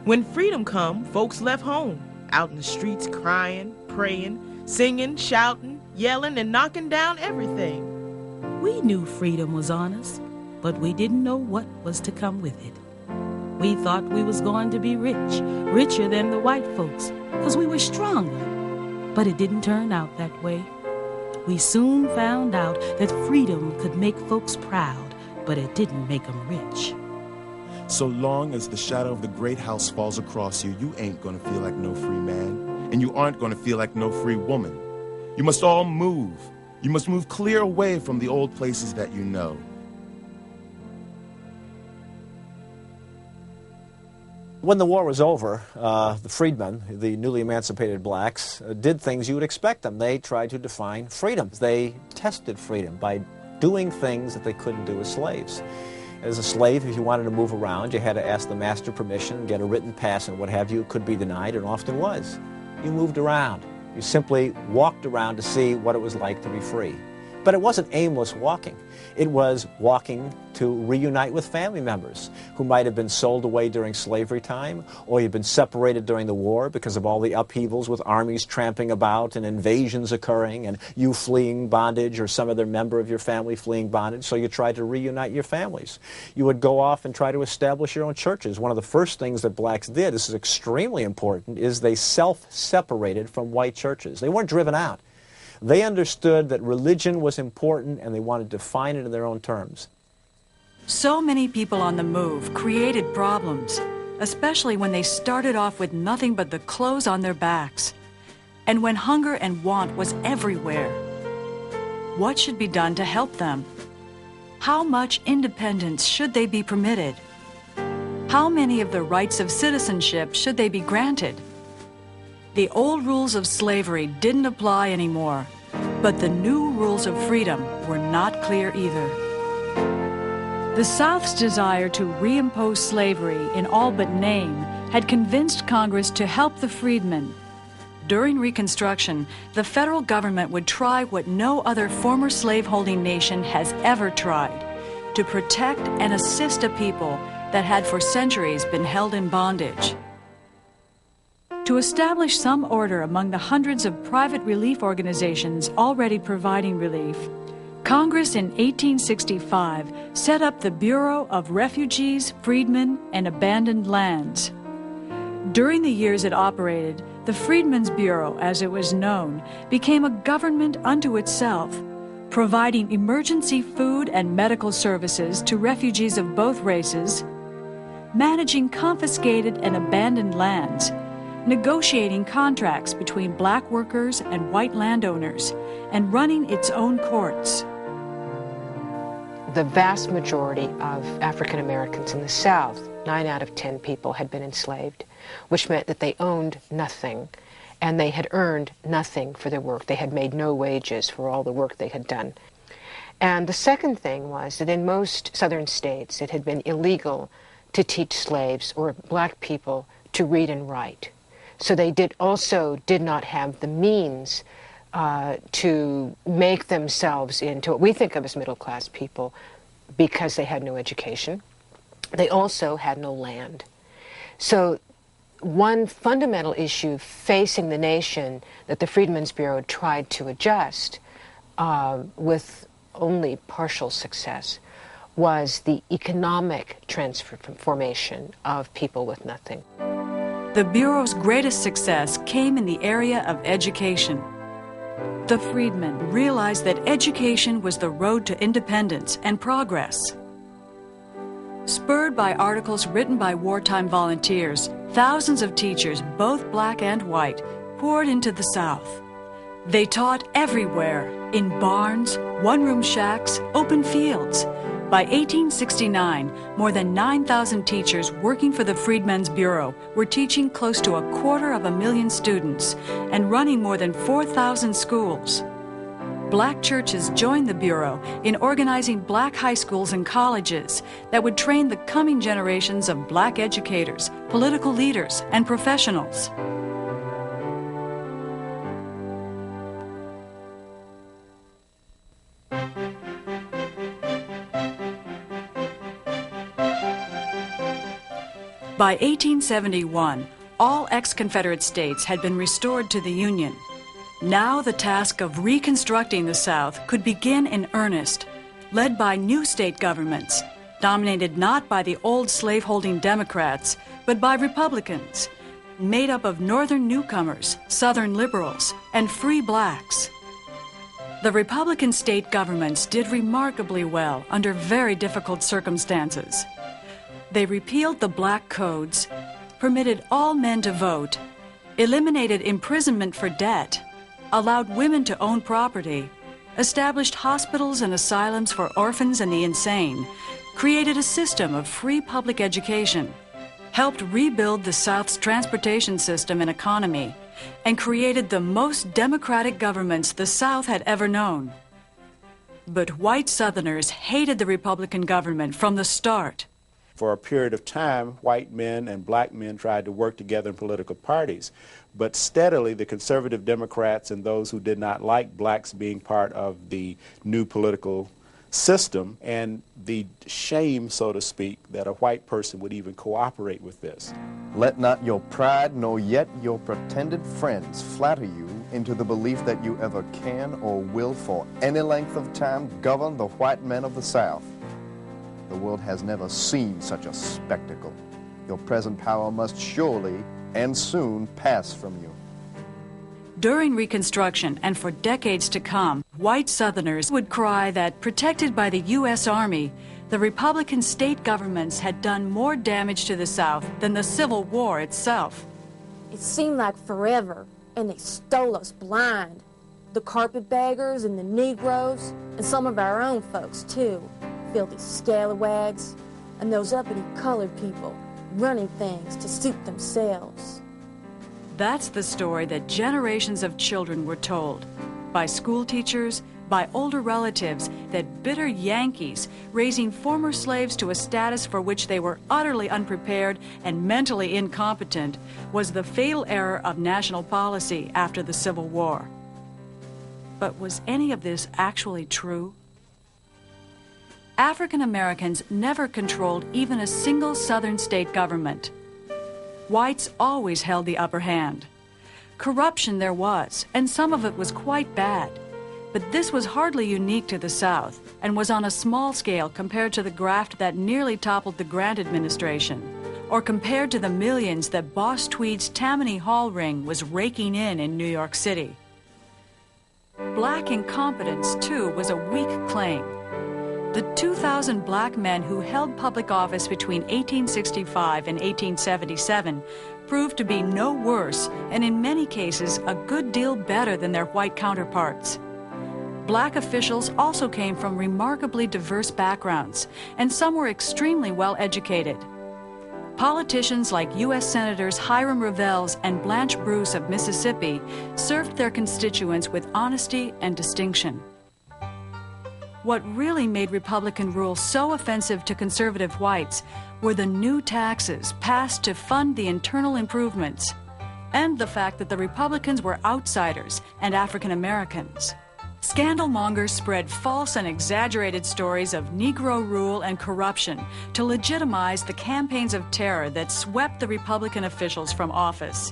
When freedom come, folks left home, out in the streets crying, praying, singing, shouting, yelling, and knocking down everything. We knew freedom was on us, but we didn't know what was to come with it. We thought we was going to be rich, richer than the white folks, because we were stronger. But it didn't turn out that way. We soon found out that freedom could make folks proud, but it didn't make them rich. So long as the shadow of the great house falls across you, you ain't gonna feel like no free man, and you aren't gonna feel like no free woman. You must all move. You must move clear away from the old places that you know. When the war was over, the freedmen, the newly emancipated blacks, did things you would expect them. They tried to define freedom. They tested freedom by doing things that they couldn't do as slaves. As a slave, if you wanted to move around, you had to ask the master permission, get a written pass and what have you. It could be denied, and often was. You moved around. You simply walked around to see what it was like to be free. But it wasn't aimless walking. It was walking to reunite with family members who might have been sold away during slavery time, or you'd been separated during the war because of all the upheavals with armies tramping about and invasions occurring and you fleeing bondage or some other member of your family fleeing bondage, so you tried to reunite your families. You would go off and try to establish your own churches. One of the first things that blacks did, this is extremely important, is they self-separated from white churches. They weren't driven out. They understood that religion was important and they wanted to define it in their own terms. So many people on the move created problems, especially when they started off with nothing but the clothes on their backs, and when hunger and want was everywhere. What should be done to help them? How much independence should they be permitted? How many of the rights of citizenship should they be granted? The old rules of slavery didn't apply anymore, but the new rules of freedom were not clear either. The South's desire to reimpose slavery in all but name had convinced Congress to help the freedmen. During Reconstruction, the federal government would try what no other former slaveholding nation has ever tried, to protect and assist a people that had for centuries been held in bondage. To establish some order among the hundreds of private relief organizations already providing relief, Congress in 1865 set up the Bureau of Refugees, Freedmen, and Abandoned Lands. During the years it operated, the Freedmen's Bureau, as it was known, became a government unto itself, providing emergency food and medical services to refugees of both races, managing confiscated and abandoned lands, negotiating contracts between black workers and white landowners, and running its own courts. The vast majority of African Americans in the South, 9 out of 10 people, had been enslaved, which meant that they owned nothing, and they had earned nothing for their work. They had made no wages for all the work they had done. And the second thing was that in most southern states, it had been illegal to teach slaves or black people to read and write. So they did not have the means to make themselves into what we think of as middle-class people because they had no education. They also had no land. So one fundamental issue facing the nation that the Freedmen's Bureau tried to adjust with only partial success was the economic transformation of people with nothing. The Bureau's greatest success came in the area of education. The freedmen realized that education was the road to independence and progress. Spurred by articles written by wartime volunteers, thousands of teachers, both black and white, poured into the South. They taught everywhere, in barns, one-room shacks, open fields. By 1869, more than 9,000 teachers working for the Freedmen's Bureau were teaching close to 250,000 students and running more than 4,000 schools. Black churches joined the Bureau in organizing black high schools and colleges that would train the coming generations of black educators, political leaders, and professionals. By 1871, all ex-Confederate states had been restored to the Union. Now the task of reconstructing the South could begin in earnest, led by new state governments, dominated not by the old slaveholding Democrats, but by Republicans, made up of Northern newcomers, Southern liberals, and free blacks. The Republican state governments did remarkably well under very difficult circumstances. They repealed the black codes, permitted all men to vote, eliminated imprisonment for debt, allowed women to own property, established hospitals and asylums for orphans and the insane, created a system of free public education, helped rebuild the South's transportation system and economy, and created the most democratic governments the South had ever known. But white Southerners hated the Republican government from the start. For a period of time, white men and black men tried to work together in political parties. But steadily, the conservative Democrats and those who did not like blacks being part of the new political system, and the shame, so to speak, that a white person would even cooperate with this. Let not your pride nor yet your pretended friends flatter you into the belief that you ever can or will for any length of time govern the white men of the South. The world has never seen such a spectacle. Your present power must surely and soon pass from you. During Reconstruction and for decades to come, white Southerners would cry that, protected by the U.S. Army, the Republican state governments had done more damage to the South than the Civil War itself. It seemed like forever, and they stole us blind. The carpetbaggers and the Negroes, and some of our own folks, too. Filthy scalawags, and those uppity colored people running things to suit themselves. That's the story that generations of children were told, by school teachers, by older relatives, that bitter Yankees, raising former slaves to a status for which they were utterly unprepared and mentally incompetent, was the fatal error of national policy after the Civil War. But was any of this actually true? African Americans never controlled even a single Southern state government. Whites always held the upper hand. Corruption there was, and some of it was quite bad. But this was hardly unique to the South, and was on a small scale compared to the graft that nearly toppled the Grant administration, or compared to the millions that Boss Tweed's Tammany Hall ring was raking in New York City. Black incompetence, too, was a weak claim. The 2,000 black men who held public office between 1865 and 1877 proved to be no worse, and in many cases a good deal better than their white counterparts. Black officials also came from remarkably diverse backgrounds, and some were extremely well educated. Politicians like U.S. Senators Hiram Revels and Blanche Bruce of Mississippi served their constituents with honesty and distinction. What really made Republican rule so offensive to conservative whites were the new taxes passed to fund the internal improvements, and the fact that the Republicans were outsiders and African Americans. Scandalmongers spread false and exaggerated stories of Negro rule and corruption to legitimize the campaigns of terror that swept the Republican officials from office.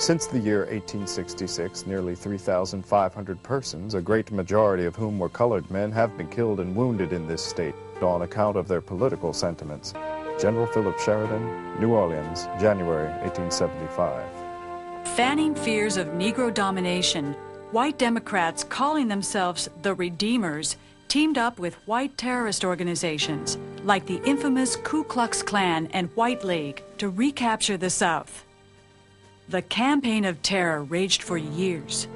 Since the year 1866, nearly 3,500 persons, a great majority of whom were colored men, have been killed and wounded in this state on account of their political sentiments. General Philip Sheridan, New Orleans, January 1875. Fanning fears of Negro domination, white Democrats calling themselves the Redeemers teamed up with white terrorist organizations like the infamous Ku Klux Klan and White League to recapture the South. The campaign of terror raged for years.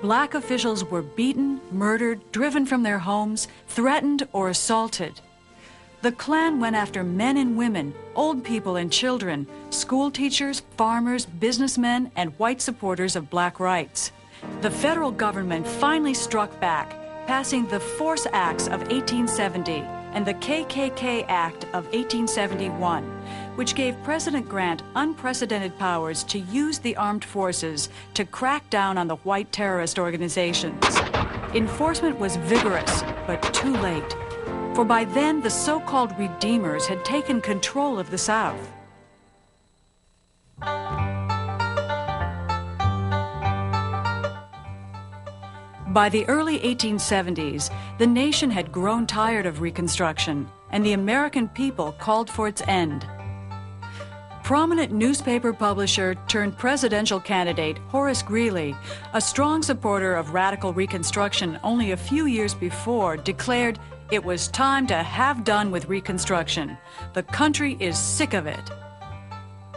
Black officials were beaten, murdered, driven from their homes, threatened, or assaulted. The Klan went after men and women, old people and children, school teachers, farmers, businessmen, and white supporters of black rights. The federal government finally struck back, passing the Force Acts of 1870 and the KKK Act of 1871, which gave President Grant unprecedented powers to use the armed forces to crack down on the white terrorist organizations. Enforcement was vigorous, but too late. for by then the so-called Redeemers had taken control of the South. By the early 1870s, the nation had grown tired of Reconstruction, and the American people called for its end. Prominent newspaper publisher turned presidential candidate Horace Greeley, a strong supporter of radical Reconstruction only a few years before, declared it was time to have done with Reconstruction. The country is sick of it.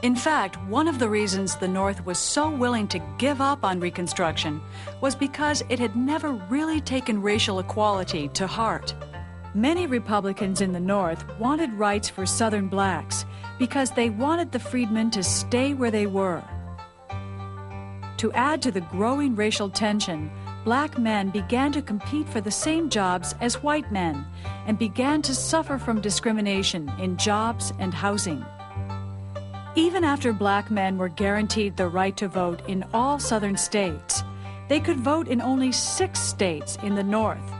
In fact, one of the reasons the North was so willing to give up on Reconstruction was because it had never really taken racial equality to heart. Many Republicans in the North wanted rights for Southern blacks because they wanted the freedmen to stay where they were. To add to the growing racial tension, black men began to compete for the same jobs as white men and began to suffer from discrimination in jobs and housing. Even after black men were guaranteed the right to vote in all Southern states, they could vote in only 6 states in the North.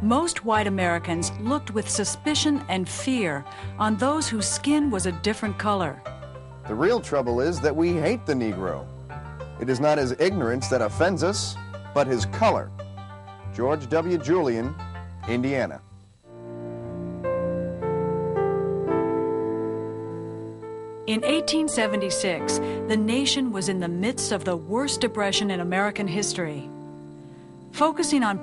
Most white Americans looked with suspicion and fear on those whose skin was a different color. The real trouble is that we hate the Negro. It is not his ignorance that offends us, but his color. George W. Julian, Indiana. In 1876, the nation was in the midst of the worst depression in American history. Focusing on